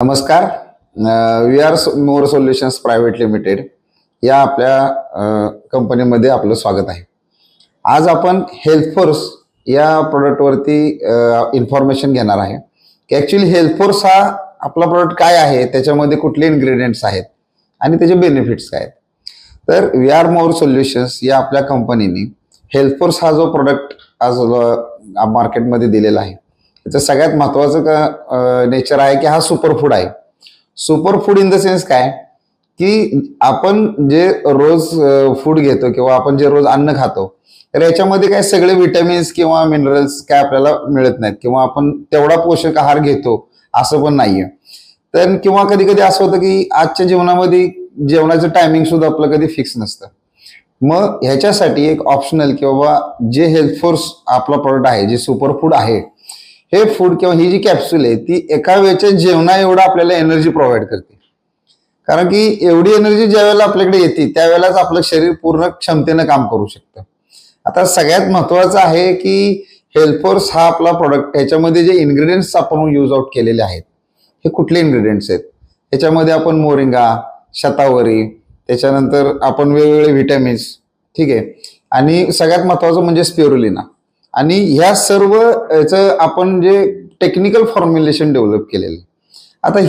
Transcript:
नमस्कार. We are More Solutions Private Limited या आपल्या कंपनीमध्ये आपलं स्वागत आहे. आज आपण हेल्थ फोर्स या प्रोडक्टवरती इन्फॉर्मेशन घेणार आहे की ॲक्च्युली हेल्थ फोर्स हा आपला प्रोडक्ट काय आहे, त्याच्यामध्ये कुठले इन्ग्रेडियंट्स आहेत आणि त्याचे बेनिफिट्स काय आहेत. तर वी आर मोर सोल्युशन्स या आपल्या कंपनीने हेल्थ फोर्स हा जो प्रोडक्ट आज मार्केटमध्ये दिलेला आहे, त्याचं सगळ्यात महत्त्वाचं नेचर आहे की हा सुपर फूड आहे. Super food in the sense काय की आपण जे रोज फूड घेतो किंवा आपण जे रोज अन्न खातो, तर याच्यामध्ये काय सगळे विटॅमिन्स किंवा मिनरल्स काय आपल्याला मिळत नाहीत किंवा आपण तेवढा पोषक आहार घेतो असं पण नाहीये. तर किंवा कधी कधी असं होतं की आजच्या जीवनामध्ये जेवणाचं टायमिंग सुद्धा आपलं कधी फिक्स नसतं. मग ह्याच्यासाठी एक ऑप्शनल किंवा जे हेल्थ फोर्स आपला प्रोडक्ट आहे, जे सुपर फूड आहे, हे फूड किंवा ही जी कॅप्सूल आहे ती एका वेळच्या जेवणा एवढं आपल्याला एनर्जी प्रोव्हाइड करते. कारण की एवढी एनर्जी ज्या वेळेला आपल्याकडे येते त्यावेळेलाच आपलं शरीर पूर्ण क्षमतेनं काम करू शकतं. आता सगळ्यात महत्वाचं आहे की हेल्थ फोर्स हा आपला प्रोडक्ट, ह्याच्यामध्ये जे इन्ग्रेडियंट्स आपण यूज आउट केलेले आहेत हे कुठले इन्ग्रेडियंट्स आहेत. ह्याच्यामध्ये आपण मोरिंगा, शतावरी, त्याच्यानंतर आपण वेगवेगळे व्हिटॅमिन्स, ठीक आहे, आणि सगळ्यात महत्वाचं म्हणजे स्पिरुलिना, आणि ह्या सर्व याचं आपण जे टेक्निकल फॉर्म्युलेशन डेव्हलप केलेलं. आता